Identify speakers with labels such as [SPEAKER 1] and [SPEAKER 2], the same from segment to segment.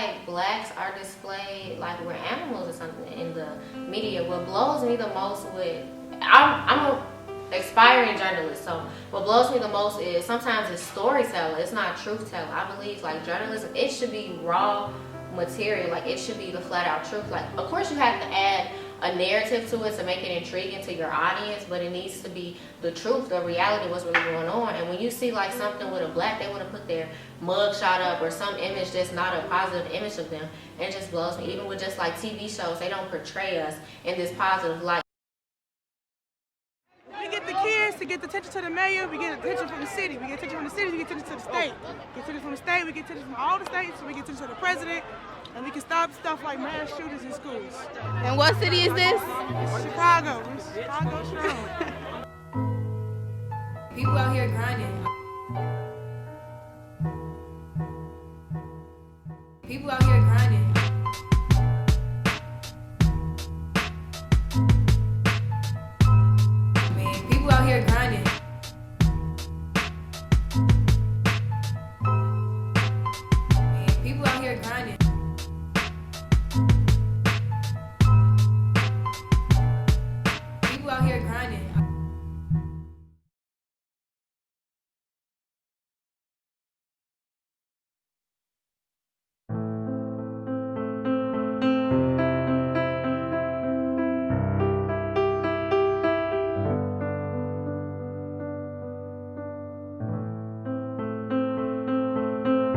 [SPEAKER 1] like blacks are displayed like we're animals or something in the media. What blows me the most with, I'm a aspiring journalist, so what blows me the most is sometimes it's storytelling, it's not truth telling. I believe like journalism, it should be raw material, like it should be the flat out truth. Like of course you have to add a narrative to it to make it intriguing to your audience, but it needs to be the truth, the reality of what's really going on. And when you see like something with a black, they want to put their mug shot up or some image that's not a positive image of them, and it just blows me. Even with just like TV shows, they don't portray us in this positive light.
[SPEAKER 2] We get the kids to get attention to the mayor, we get attention from the city. We get attention from the city, we get attention to the state. We get attention from the state, we get attention from all the states, we get attention to the president, and we can stop stuff like mass shooters in schools.
[SPEAKER 3] And what city is this?
[SPEAKER 2] Chicago. Chicago strong.
[SPEAKER 3] People out here grinding. People out here grinding. Man, people out here grinding. Man, people out here grinding. People out here grinding.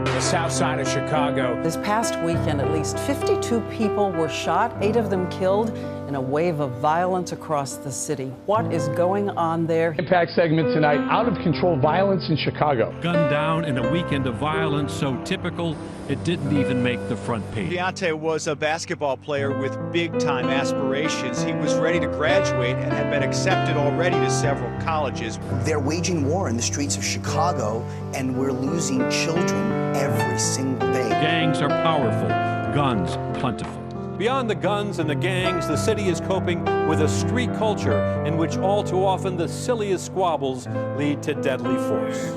[SPEAKER 4] The south side of Chicago.
[SPEAKER 5] This past weekend, at least 52 people were shot, 8 of them killed, in a wave of violence across the city. What is going on there?
[SPEAKER 4] Impact segment tonight, out of control violence in Chicago.
[SPEAKER 6] Gunned down in a weekend of violence so typical it didn't even make the front page.
[SPEAKER 7] Deontay was a basketball player with big-time aspirations. He was ready to graduate and had been accepted already to several colleges.
[SPEAKER 8] They're waging war in the streets of Chicago, and we're losing children every single day.
[SPEAKER 6] Gangs are powerful, guns plentiful.
[SPEAKER 9] Beyond the guns and the gangs, the city is coping with a street culture in which all too often the silliest squabbles lead to deadly force.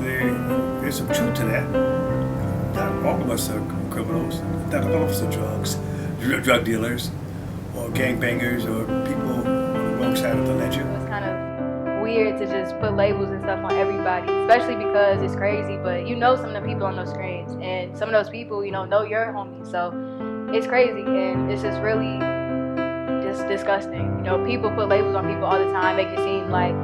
[SPEAKER 10] There's some truth to that. Not all of us are criminals. Not all of us are drug dealers, or gangbangers, or people on the wrong side of the ledger.
[SPEAKER 11] It's kind of weird to just put labels and stuff on everybody, especially because it's crazy, but you know some of the people on those screens, and some of those people, you know your homies, so it's crazy, and it's just really just disgusting. You know, people put labels on people all the time, make it seem like,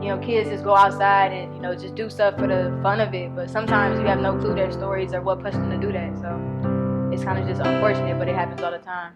[SPEAKER 11] you know, kids just go outside and, you know, just do stuff for the fun of it, but sometimes you have no clue their stories or what pushed them to do that, so it's kind of just unfortunate, but it happens all the time.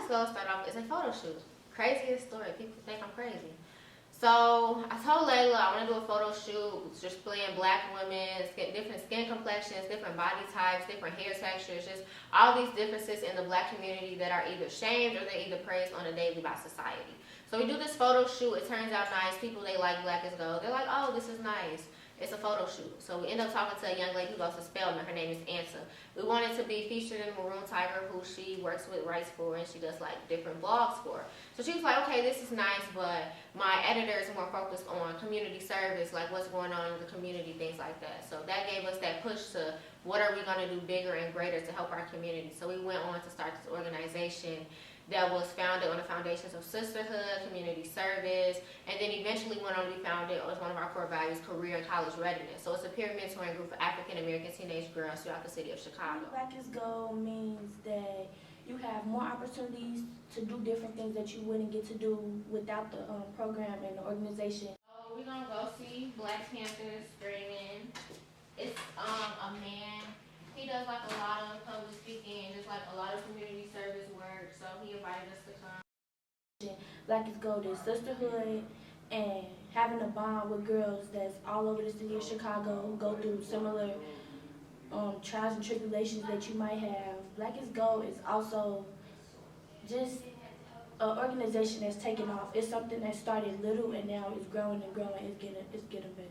[SPEAKER 1] Gonna start off as a photo shoot. Craziest story. People think I'm crazy. So I told Layla I want to do a photo shoot, just playing black women, different skin complexions, different body types, different hair textures, just all these differences in the black community that are either shamed or they're either praised on a daily by society. So we do this photo shoot. It turns out nice. People, they like black as gold. They're like, oh, this is nice. It's a photo shoot. So we end up talking to a young lady who goes to Spelman. Her name is Ansa. We wanted to be featured in Maroon Tiger, who she works with, writes for, and she does like different blogs for. So she was like, okay, this is nice, but my editor is more focused on community service, like what's going on in the community, things like that. So that gave us that push to what are we going to do bigger and greater to help our community. So we went on to start this organization that was founded on the foundations of sisterhood, community service, and then eventually went on to be founded as one of our core values, career and college readiness. So it's a peer mentoring group for African-American teenage girls throughout the city of Chicago.
[SPEAKER 12] Black is Gold means that you have more opportunities to do different things that you wouldn't get to do without the program and the organization.
[SPEAKER 1] So we're gonna go see Black Panthers screaming. It's a man He does like a lot of public speaking and just like a lot of community service work. So he invited us to come.
[SPEAKER 12] Black is Gold is sisterhood and having a bond with girls that's all over the city of Chicago who go through similar trials and tribulations that you might have. Black is Gold is also just an organization that's taken off. It's something that started little and now it's growing and growing. It's getting bigger.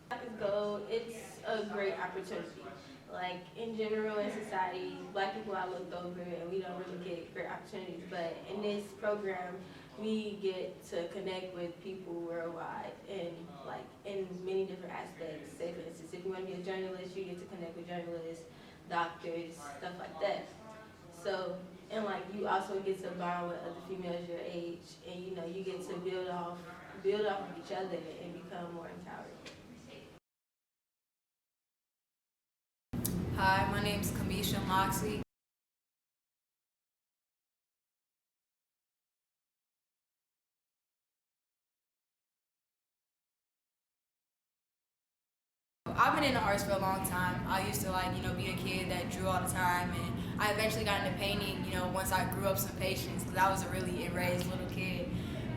[SPEAKER 13] Black is Gold, it's a great opportunity. Like in general in society, Black people are looked over and we don't really get great opportunities. But in this program, we get to connect with people worldwide and like in many different aspects. Say for instance, if you want to be a journalist, you get to connect with journalists, doctors, stuff like that. So, and like you also get to bond with other females your age, and you know, you get to build off of each other and become more empowered.
[SPEAKER 3] Hi, my name's Kimesha Moxley. I've been in the arts for a long time. I used to be a kid that drew all the time, and I eventually got into painting, once I grew up some patience, because I was a really enraged little kid.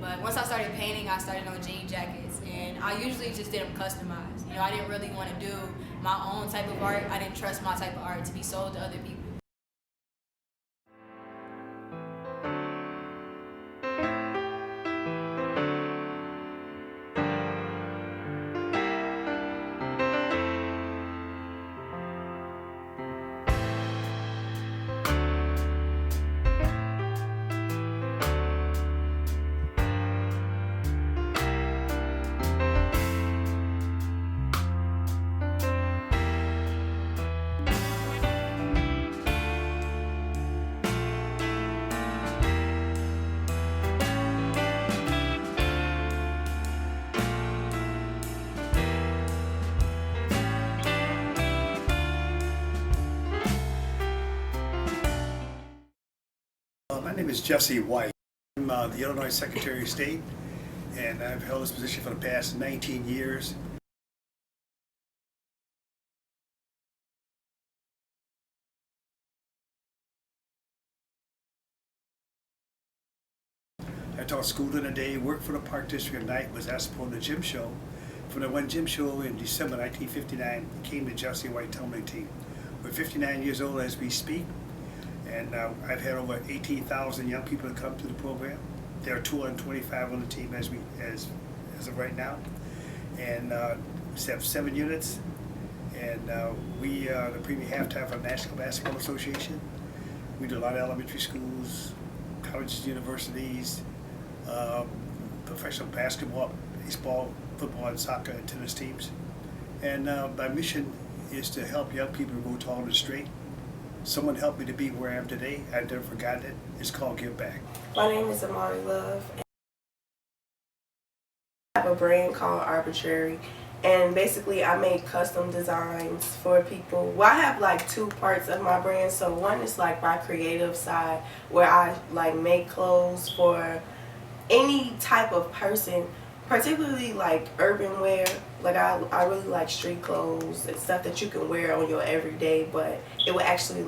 [SPEAKER 3] But once I started painting, I started on jean jackets, and I usually just did them customized. I didn't really want to do my own type of art. I didn't trust my type of art to be sold to other people.
[SPEAKER 10] My name is Jesse White. I'm the Illinois Secretary of State, and I've held this position for the past 19 years. I taught school during the day, worked for the Park District at night, was asked to put on the gym show. From the one gym show in December 1959, came the Jesse White tumbling team. We're 59 years old as we speak. And I've had over 18,000 young people that come to the program. There are 225 on the team as of right now. And we have 7 units. And we are the premier halftime for the National Basketball Association. We do a lot of elementary schools, colleges, universities, professional basketball, baseball, football, and soccer and tennis teams. And my mission is to help young people grow tall and straight. Someone helped me to be where I am today. I've never forgotten it. It's called Give Back.
[SPEAKER 14] My name is Amari Love. I have a brand called Arbitrary, and basically I make custom designs for people. Well, I have like 2 parts of my brand. So one is like my creative side, where I like make clothes for any type of person, particularly like urban wear. Like I really like street clothes and stuff that you can wear on your everyday, but it will actually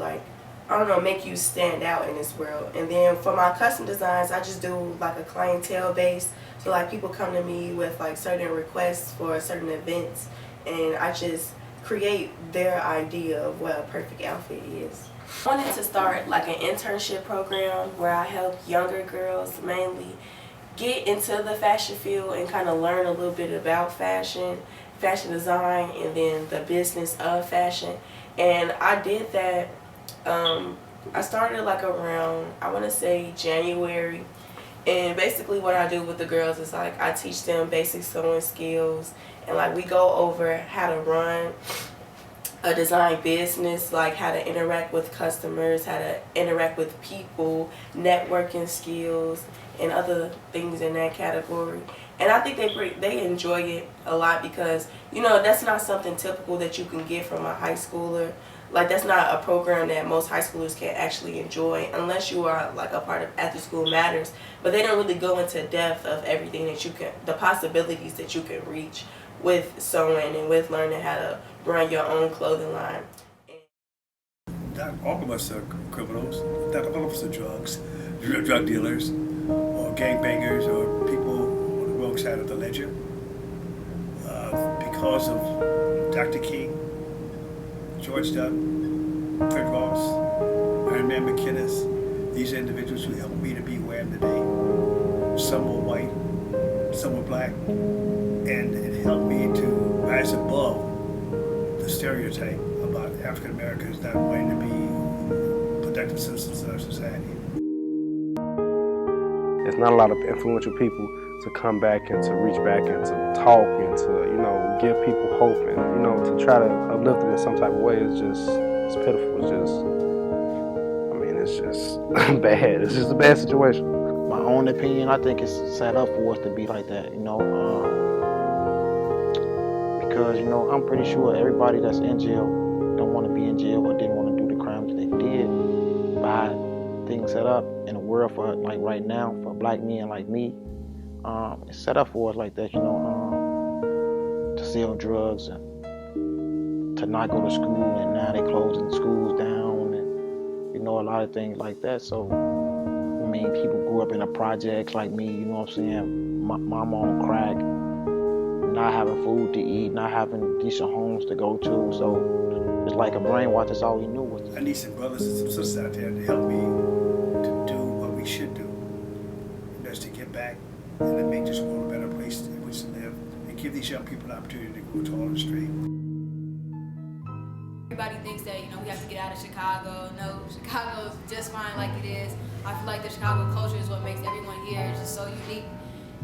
[SPEAKER 14] make you stand out in this world. And then for my custom designs, I just do like a clientele base. So like people come to me with like certain requests for certain events, and I just create their idea of what a perfect outfit is. I wanted to start like an internship program where I help younger girls mainly get into the fashion field and kind of learn a little bit about fashion design, and then the business of fashion. And I did that. I started like around, I want to say January. And basically what I do with the girls is like I teach them basic sewing skills, and like we go over how to run a design business, like how to interact with customers, how to interact with people, networking skills, and other things in that category. And I think they enjoy it a lot, because that's not something typical that you can get from a high schooler. Like that's not a program that most high schoolers can actually enjoy unless you are like a part of After School Matters. But they don't really go into depth of everything that you can, the possibilities that you can reach with sewing and with learning how to run your own clothing line.
[SPEAKER 10] all of us are criminals. Not all of us are drug dealers, or gangbangers, or people on the wrong side of the ledger. Because of Dr. King, George Dunn, Fred Ross, Iron Man McInnes, these individuals who helped me to be where I am today. Some were white, some were black, and it helped me to rise above the stereotype about African Americans not wanting to be productive citizens in our society.
[SPEAKER 15] There's not a lot of influential people to come back and to reach back and to talk and to, you know, give people hope and, you know, to try to uplift them in some type of way. It's pitiful. It's just bad. It's just a bad situation.
[SPEAKER 16] My own opinion, I think it's set up for us to be like that, you know, because, you know, I'm pretty sure everybody that's in jail don't want to be in jail or didn't want to do the crimes they did. By things set up in the world for, like, right now, for black men like me, it's set up for us like that, you know, to sell drugs and to not go to school, and now they closing schools down, and, you know, a lot of things like that. So, I mean, people grew up in the projects like me, you know what I'm saying? My mama on crack, not having food to eat, not having decent homes to go to. So it's like a brainwash. That's all we knew was.
[SPEAKER 10] I need some brothers and some sisters out there to help me to do what we should do. And that's to get back and to make this world a better place in which to live and give these young people an opportunity to go tall and straight.
[SPEAKER 3] Everybody thinks that, you know, we have to get out of Chicago. No, Chicago's just fine like it is. I feel like the Chicago culture is what makes everyone here just so unique.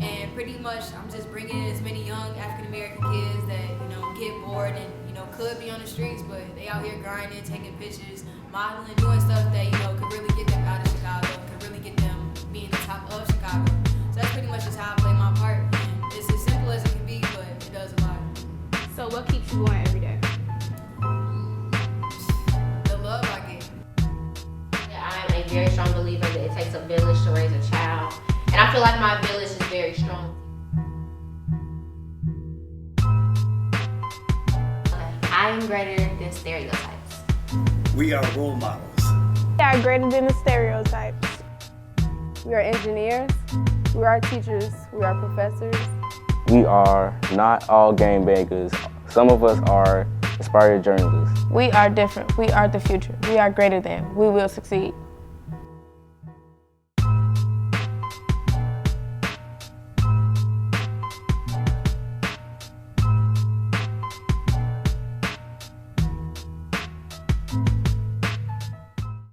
[SPEAKER 3] And pretty much, I'm just bringing in as many young African-American kids that, you know, get bored and, you know, could be on the streets, but they out here grinding, taking pictures, modeling, doing stuff that, you know, could really get them out of Chicago, could really get them being the top of Chicago. So that's pretty much just how I play my part. And it's as simple as it can be, but it does a lot.
[SPEAKER 11] So what keeps you going every day?
[SPEAKER 1] I'm a very strong believer that it takes a village to raise a child. And I feel like my village is very strong. I am greater than stereotypes.
[SPEAKER 10] We are role models.
[SPEAKER 17] We are greater than the stereotypes. We are engineers. We are teachers. We are professors.
[SPEAKER 18] We are not all gangbangers. Some of us are inspired journalists.
[SPEAKER 17] We are different. We are the future. We are greater than. We will succeed.